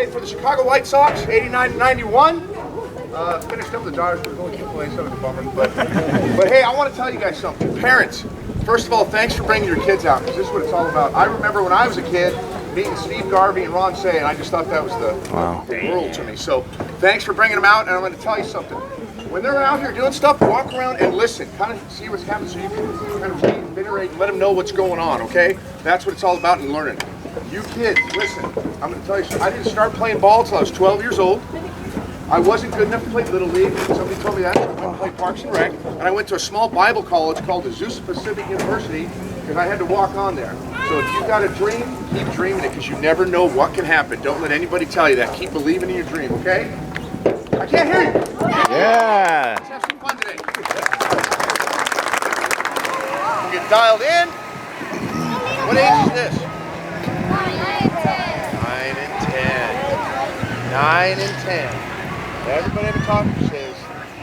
Hey, for the Chicago White Sox, 89-91. Finished up the Dodgers, but it was only 2 plays, so it was a bummer. But hey, I want to tell you guys something. Parents, first of all, thanks for bringing your kids out, because this is what it's all about. I remember when I was a kid, meeting Steve Garvey and Ron Say, and I just thought that was the world to me. So thanks for bringing them out, and I'm going to tell you something. When they're out here doing stuff, walk around and listen. Kind of see what's happening so you can kind of read and iterate and let them know what's going on, okay? That's what it's all about in learning. You kids, listen, I'm going to tell you something. I didn't start playing ball until I was 12 years old. I wasn't good enough to play Little League. Somebody told me that, so I went and played Parks and Rec. And I went to a small Bible college called Azusa Pacific University because I had to walk on there. So if you've got a dream, keep dreaming it because you never know what can happen. Don't let anybody tell you that. Keep believing in your dream, okay? I can't hear you. Yeah. Let's have some fun today. We'll get dialed in. What age is this? 9 and 10. 9 and 10. Everybody ever talk says,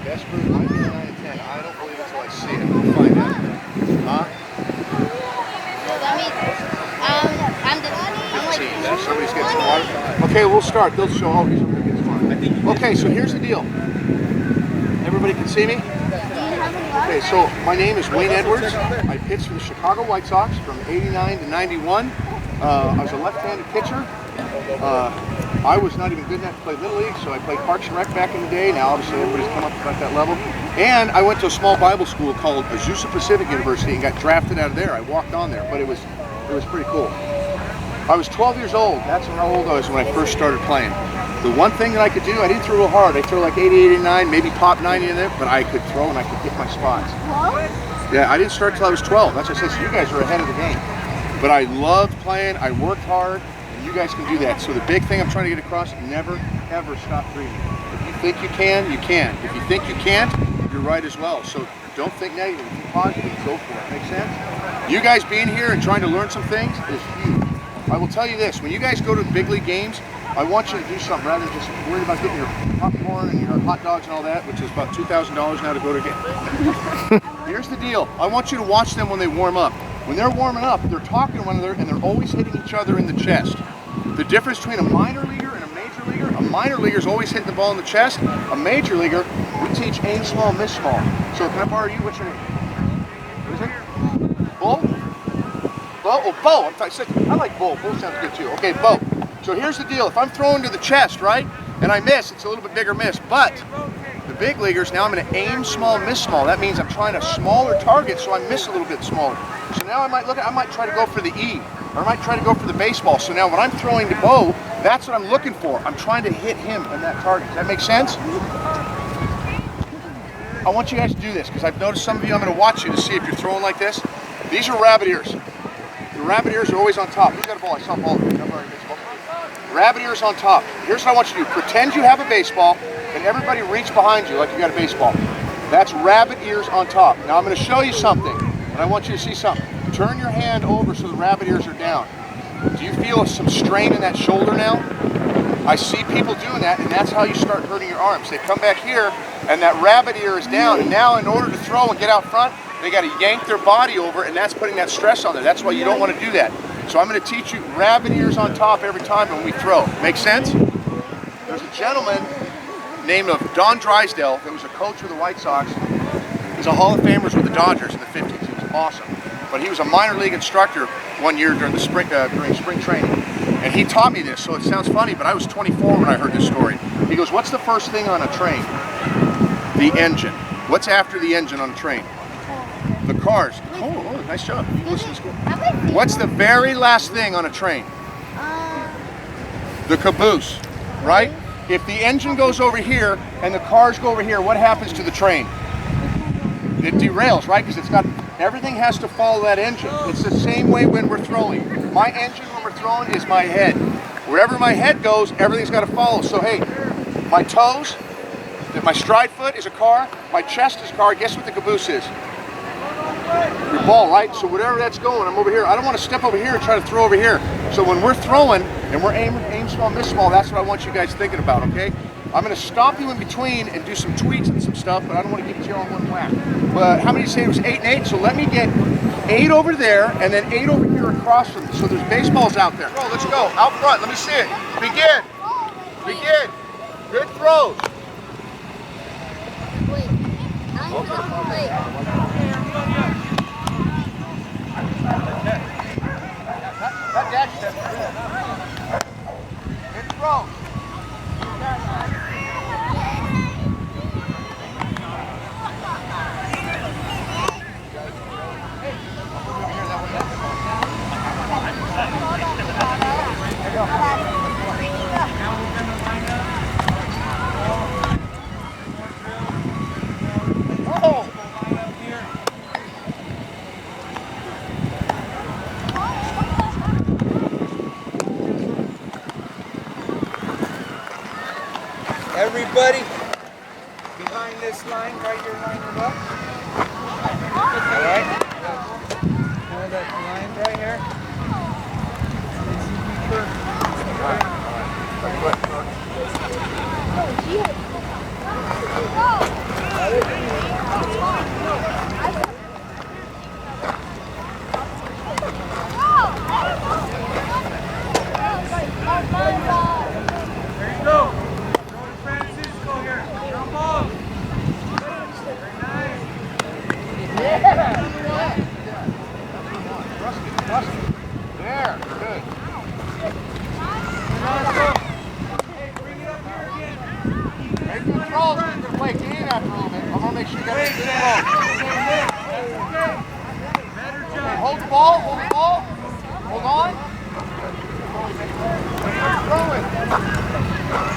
best group might be 9 and 10. I don't believe it until I see it. We'll find out. Huh? Somebody's getting some water. Okay, we'll start. They'll show all these. Okay, so here's the deal. Everybody can see me? Okay, so my name is Wayne Edwards. I pitched for the Chicago White Sox from 89 to 91. I was a left-handed pitcher. I was not even good enough to play Little League, so I played Parks and Rec back in the day. Now, obviously, everybody's come up about that level. And I went to a small Bible school called Azusa Pacific University and got drafted out of there. I walked on there, but it was pretty cool. I was 12 years old. That's how old I was when I first started playing. The one thing that I could do, I didn't throw real hard. I threw like 80, 89, maybe pop 90 in there, but I could throw and I could hit my spots. Yeah, I didn't start till I was 12. That's what I said, so you guys are ahead of the game. But I loved playing, I worked hard, and you guys can do that. So the big thing I'm trying to get across, never, ever stop dreaming. If you think you can, you can. If you think you can't, you're right as well. So don't think negative, think positive, go for it. Make sense? You guys being here and trying to learn some things is huge. I will tell you this, when you guys go to the big league games, I want you to do something rather than just worry about getting your popcorn and your hot dogs and all that, which is about $2,000 now to go to get. Here's the deal. I want you to watch them when they warm up. When they're warming up, they're talking to one another and they're always hitting each other in the chest. The difference between a minor leaguer and a major leaguer, a minor leaguer is always hitting the ball in the chest. A major leaguer, we teach aim small, miss small. So can I borrow you? What's your name? What is it? Bull? Bo? Oh, Bo. I like Bo. Bo sounds good too. Okay, Bo. So here's the deal. If I'm throwing to the chest, right, and I miss, it's a little bit bigger miss. But the big leaguers, now I'm going to aim small, miss small. That means I'm trying a smaller target, so I miss a little bit smaller. So now I might try to go for the E, or I might try to go for the baseball. So now when I'm throwing to Bo, that's what I'm looking for. I'm trying to hit him on that target. Does that make sense? I want you guys to do this, because I've noticed some of you, I'm going to watch you to see if you're throwing like this. These are rabbit ears. The rabbit ears are always on top. Who's got a ball? I saw a ball. Rabbit ears on top. Here's what I want you to do. Pretend you have a baseball and everybody reach behind you like you got a baseball. That's rabbit ears on top. Now I'm going to show you something and I want you to see something. Turn your hand over so the rabbit ears are down. Do you feel some strain in that shoulder now? I see people doing that, and that's how you start hurting your arms. They come back here and that rabbit ear is down, and now in order to throw and get out front, they got to yank their body over, and that's putting that stress on there. That's why you don't want to do that. So I'm going to teach you rabbit ears on top every time when we throw. Make sense? There's a gentleman named Don Drysdale that was a coach with the White Sox. He's a Hall of Famer with the Dodgers in the 50s. He was awesome. But he was a minor league instructor one year during spring training. And he taught me this, so it sounds funny, but I was 24 when I heard this story. He goes, what's the first thing on a train? The engine. What's after the engine on a train? The cars. Oh, nice job. You listen to school. What's the very last thing on a train? The caboose, right? If the engine goes over here and the cars go over here, what happens to the train? It derails, right? Because everything has to follow that engine. It's the same way when we're throwing. My engine when we're throwing is my head. Wherever my head goes, everything's got to follow. So hey, my toes, my stride foot is a car, my chest is a car. Guess what the caboose is? Your ball, right? So whatever that's going, I'm over here. I don't want to step over here and try to throw over here. So when we're throwing and we're aim small, miss small, that's what I want you guys thinking about, okay? I'm going to stop you in between and do some tweets and some stuff, but I don't want to get you on one whack. But how many say it was 8 and 8? So let me get 8 over there and then 8 over here across from me. So there's baseballs out there. Let's go. Out front. Let me see it. Begin. Begin. Good throws. Wait. Good throw. Everybody behind this line, right here, line it up. All right? Hold that line right here. There you go. There, good. Hey, bring it up here again. Make good throws. Wait, get in after a little bit. I'm going to make sure you got a good throw. Okay, hold the ball, hold the ball. Hold on. Throw it.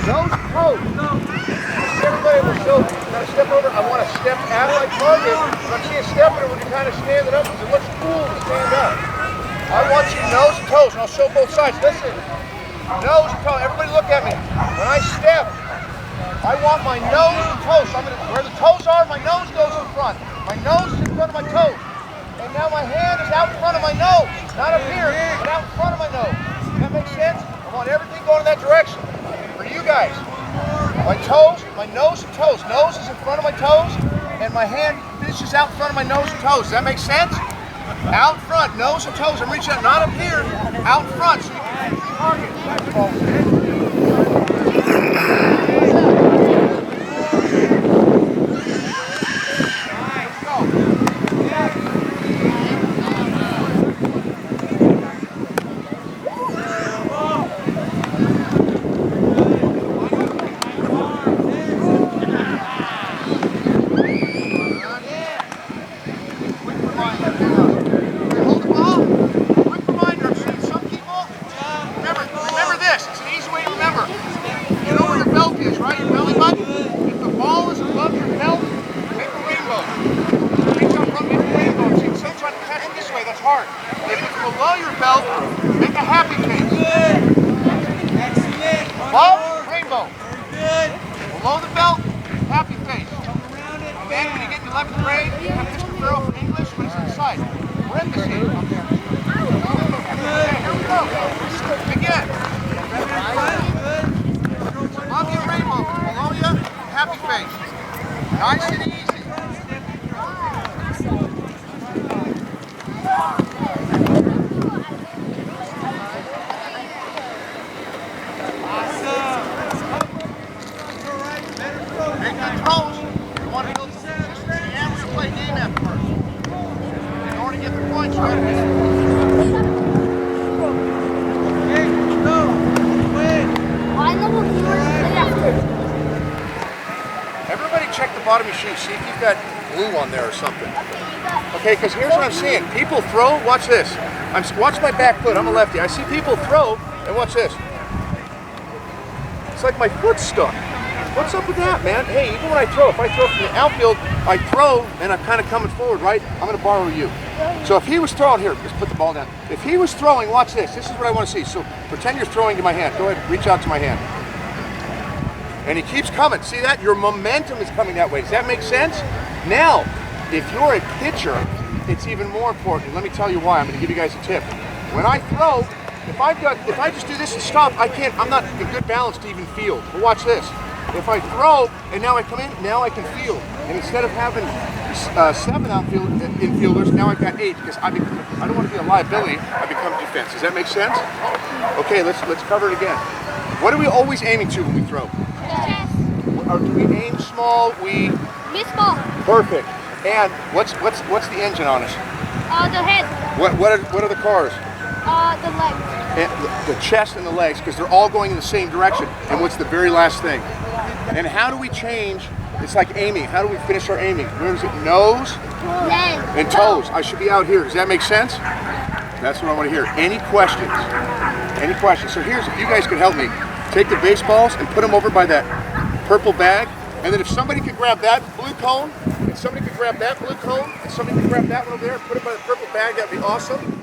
Nose toes. Everybody will show. Now step over. I want to step at my target. If I see a step in it, we're kind of standing up because it looks cool to stand up. I want you nose and toes, and I'll show both sides. Listen. Nose and toes. Everybody look at me. When I step, I want my nose and toes. So I'm gonna, where the toes are, my nose goes in front. My nose is in front of my toes. And now my hand is out in front of my nose. Not up here, but out in front of my nose. Does that make sense? I want everything going in that direction. For you guys. My toes, my nose and toes. Nose is in front of my toes, and my hand finishes out in front of my nose and toes. Does that make sense? Out front, nose and toes. I'm reaching out, not up here, out front. So you can target. Hard. If it's below your belt, make a happy face. Good. Excellent. Above, rainbow. Good. Below the belt, happy face. Come around it. And then when you get in 11th grade, you have Mr. Farrell for English, but it's inside. Parentheses. Okay, here we go. Again. Above you, rainbow. Below you, happy face. Nice and easy. Everybody check the bottom of your shoes, see if you've got glue on there or something. Okay, because here's what I'm seeing. People throw, watch this. Watch my back foot, I'm a lefty. I see people throw, and watch this. It's like my foot's stuck. What's up with that, man? Hey, even when I throw, if I throw from the outfield, I throw and I'm kind of coming forward, right? I'm going to borrow you. So if he was throwing, here, let's put the ball down. If he was throwing, watch this. This is what I want to see. So pretend you're throwing to my hand. Go ahead, reach out to my hand. And he keeps coming. See that? Your momentum is coming that way. Does that make sense? Now, if you're a pitcher, it's even more important. Let me tell you why. I'm going to give you guys a tip. When I throw, if I just do this and stop, I'm not in good balance to even field. But watch this. If I throw and now I come in, now I can field. And instead of having 7 infielders, now I've got 8 because I don't want to be a liability. I become defense. Does that make sense? Okay, let's cover it again. What are we always aiming to when we throw? Chest. Or do we aim small? We Miss ball. perfect. And what's the engine on us? The head. What are the cars? The legs. And the chest and the legs, because they're all going in the same direction. And what's the very last thing? And how do we change? It's like aiming. How do we finish our aiming? Where is it? Nose and toes. I should be out here. Does that make sense? That's what I want to hear. Any questions? Any questions? So here's, if you guys could help me, take the baseballs and put them over by that purple bag. And then if somebody could grab that blue cone, and somebody could grab that blue cone, and somebody could grab that one over there and put it by the purple bag, that'd be awesome.